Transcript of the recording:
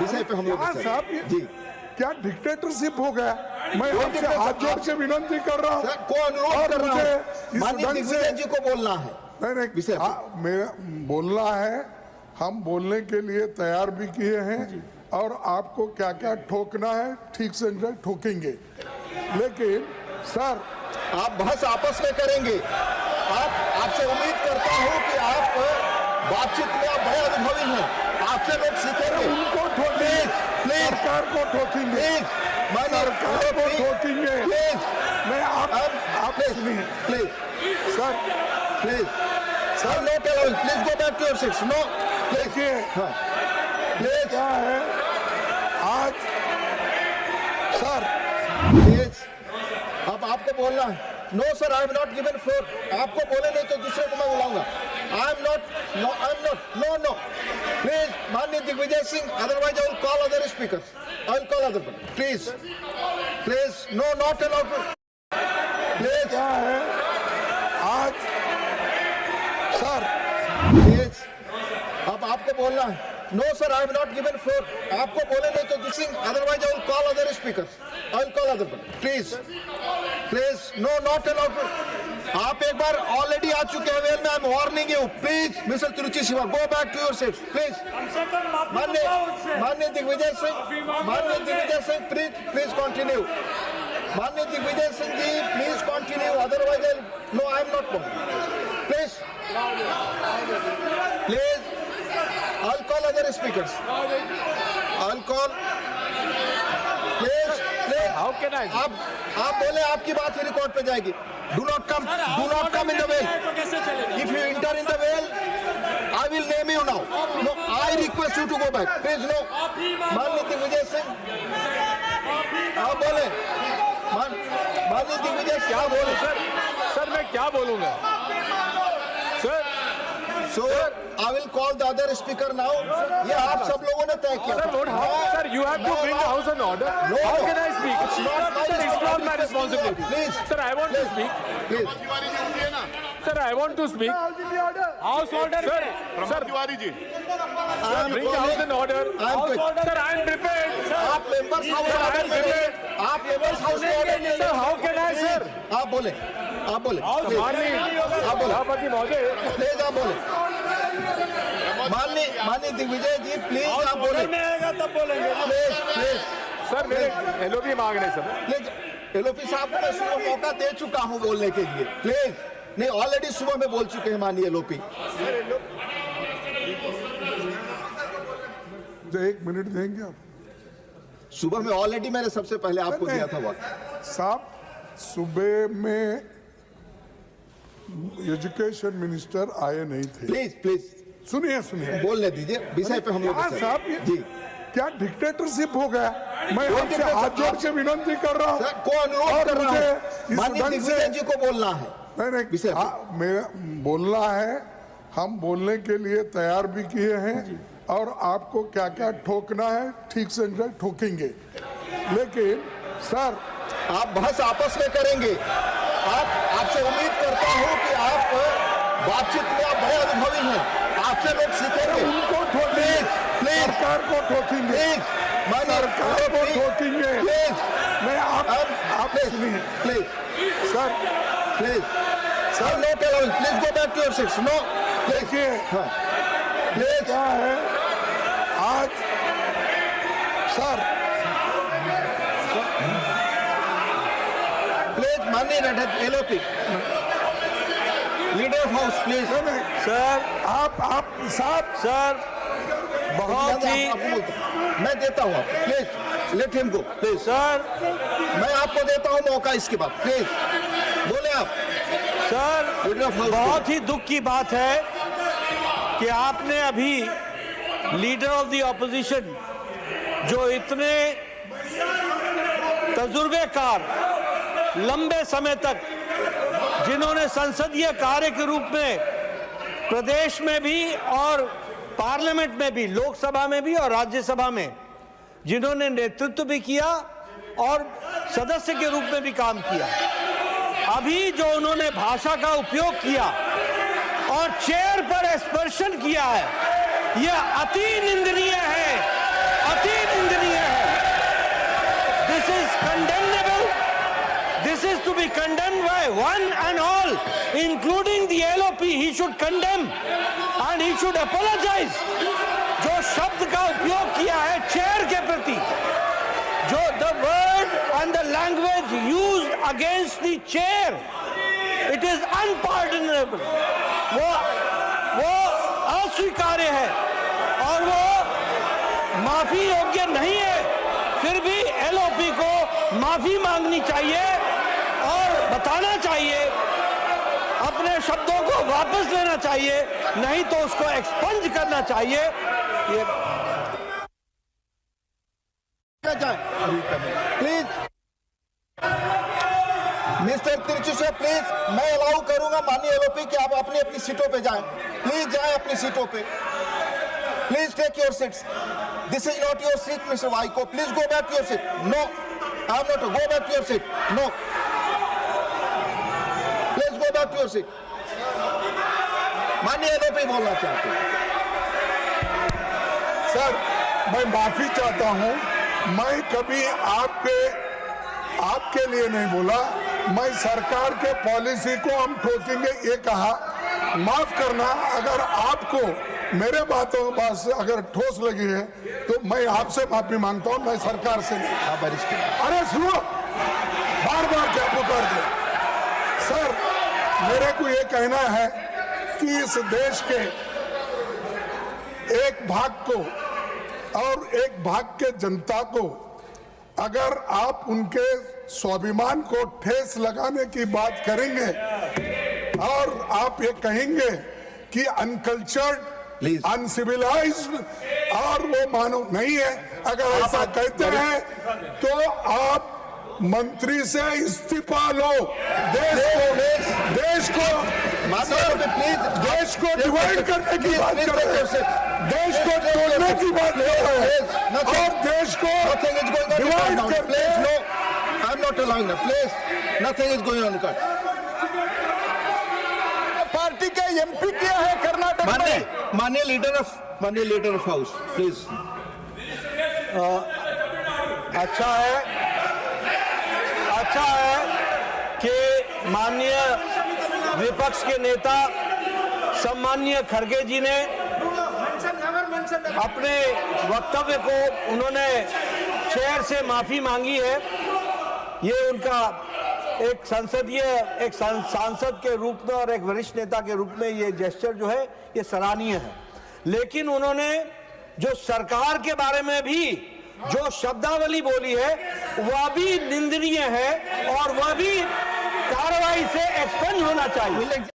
विषय पे हम लोग साहब जी क्या डिक्टेटरशिप हो गया? मैं आपसे हाथ जोड़ के विनती कर रहा हूँ को अनुरोध कर रहा हूँ, माननीय दिग्विजय जी को बोलना है। नहीं विषय मेरा बोलना है, हम बोलने के लिए तैयार भी किए हैं और आपको क्या क्या ठोकना है ठीक से ठोकेंगे, लेकिन सर आप बहस आपस में करेंगे। आपसे उम्मीद करता हूं कि आप बातचीत में आप बड़े अनुभवी हैं, आपसे लोग सीखेंगे। उनको ठोकेंगे, सरकार को ठोकेंगे, सरकार को ठोकेंगे। मैं आप सुनिए please sir, please sir, no tell, please go back to your seats. No देखिए प्लीज क्या है आज सर, प्लीज अब आपको बोलना है। No sir, I am not given floor. आपको बोले नहीं तो दूसरे को मैं बुलाऊंगा। I am not, no please माननीय Digvijaya Singh, otherwise I will call other speakers, I will call other please no, not allowed please. क्या है आज सर, प्लीज अब आपको बोलना है। No sir, I am not given floor. आपको बोले नहीं तो दूसरी, otherwise I will call other speakers, I will call other please no, not allowed. आप एक बार ऑलरेडी आ चुके हैं वेल में, I am warning you. Please mister Tiruchi Siva, go back to your seats please. माननीय दिग्विजय सिंह प्लीज कंटिन्यू। माननीय Digvijaya Singh ji please continue, otherwise no, I am not please I'll call other speakers. I'll call. Please. How can I? आप बोले, आपकी बात ही record पे जाएगी. Do not come in the well. If you enter in the well, I will name you now. No, I request you to go back. Please no. माननीय दिग्विजय सिंह, आप बोले. माननीय दिग्विजय क्या बोले? सर मैं क्या बोलूंगा sir? I will call the other speaker now. ये आप सब लोगों ने तय किया। Sir, you have to bring the house in order. No. How can I speak? It's not my Sir, it's not my responsibility. Please. Sir, I want to speak. Please. Sir, I want to speak. House order. Sir, Tiwari ji, bring the house in order. Sir, I am prepared. आप members house Sir, I am prepared. आप members house में order नहीं। Sir, how can I, sir? आप बोले। सभापति महोदय, please आप बोले। माननीय दिग्विजय जी प्लीज आप बोले। तब बोलेंगे। प्लीज सर मेरे एलओपी मांग रहे सब। प्लीज एलओपी साहब को मैं सुबह मौका दे चुका हूं बोलने के लिए। प्लीज नहीं, ऑलरेडी सुबह में बोल चुके हैं माननीय एलओपी। एक मिनट देंगे आप? सुबह में ऑलरेडी मैंने सबसे पहले आपको दिया था वक्त। साहब सुबह में एजुकेशन मिनिस्टर आए नहीं थे। प्लीज सुनिए बोलने दीजिए, विषय पे हम लोग साहब जी क्या डिक्टेटरशिप हो गया? मैं आपसे हाथ जोड़ के विनती कर रहा हूँ, को अनुरोध कर रहा हूँ, माननीय दिग्विजय जी को बोलना है। नहीं मेरा बोलना है, हम बोलने के लिए तैयार भी किए हैं और आपको क्या क्या ठोकना है ठीक से ठोकेंगे, लेकिन सर आप बहस आपस में करेंगे। आपसे उम्मीद करता हूं कि आप बातचीत में आप बड़े अनुभवी हैं, आपसे लोग सीखेंगे। उनको ठोकेंगे, सरकार को ठोकेंगे, सरकार को ठोकेंगे। मैं आप सुनिए sir no tell, please go back to your seats. No देखिए प्लीज क्या है आज सर, प्लीज माननीय LOP leader of house please. Sir आप साहब सर बहुत ही मैं देता हूँ, please let him go please. Sir मैं आपको देता हूँ मौका इसके बाद, प्लीज बोले आप। सर बहुत ही दुख की बात है कि आपने अभी लीडर ऑफ द ऑपोजिशन जो इतने तजुर्बेकार लंबे समय तक जिन्होंने संसदीय कार्य के रूप में प्रदेश में भी और पार्लियामेंट में भी, लोकसभा में भी और राज्यसभा में जिन्होंने नेतृत्व भी किया और सदस्य के रूप में भी काम किया, अभी जो उन्होंने भाषा का उपयोग किया और चेयर पर स्पर्शन किया है, यह अति निंदनीय है, अति condemned by one and all, including the LOP. He should condemn and he should apologize. जो शब्द का उपयोग किया है चेयर के प्रति, जो the word and the language used against the chair, it is unpardonable. वो अस्वीकार्य है और वो माफी योग्य नहीं है। फिर भी एलओपी को माफी मांगनी चाहिए और बताना चाहिए, अपने शब्दों को वापस लेना चाहिए, नहीं तो उसको एक्सपंज करना चाहिए। ये प्लीज मिस्टर तिरचुसे, प्लीज मैं अलाउ करूंगा माननीय एलओपी कि आप अपनी अपनी सीटों पे जाएं। प्लीज जाएं अपनी सीटों पे। Please take your seats. This is not your seat, Mr. Vaiko. Please go back to your seat. No, I am not. Go back to your seat. No. Please go back to your seat. माननीय LOP बोलना चाहते हैं। Sir, मैं माफी चाहता हूं, मैं कभी आपके लिए नहीं बोला, मैं सरकार के पॉलिसी को हम ठोकेंगे ये कहा। माफ करना, अगर आपको मेरे बातों से अगर ठोस लगी है तो मैं आपसे माफी मांगता हूं, मैं सरकार से नहीं। अरे सुनो, बार बार क्या पुकारते? सर, मेरे को ये कहना है कि इस देश के एक भाग को और एक भाग के जनता को अगर आप उनके स्वाभिमान को ठेस लगाने की बात करेंगे और आप ये कहेंगे कि अनकल्चर्ड, अनसिविलाइज्ड और वो मानव नहीं है, अगर ऐसा कहते हैं तो आप मंत्री से इस्तीफा लो। देश को डिवाइड करने की बात कर रहे हैं, देश को तोड़ने की बात कर रहे हैं और देश को डिवाइड कर रहे हैं। I am not allowing that. Please, nothing is going on. Party के एमपी किया है कर्नाटक में। माननीय लीडर ऑफ हाउस, प्लीज। अच्छा है कि माननीय विपक्ष के नेता सम्माननीय खड़गे जी ने अपने वक्तव्य को उन्होंने चेयर से माफी मांगी है। ये उनका एक सांसद के रूप में और एक वरिष्ठ नेता के रूप में ये जेस्चर जो है ये सराहनीय है। लेकिन उन्होंने जो सरकार के बारे में भी जो शब्दावली बोली है वह भी निंदनीय है और वह भी कार्रवाई से एक्सपेंड होना चाहिए।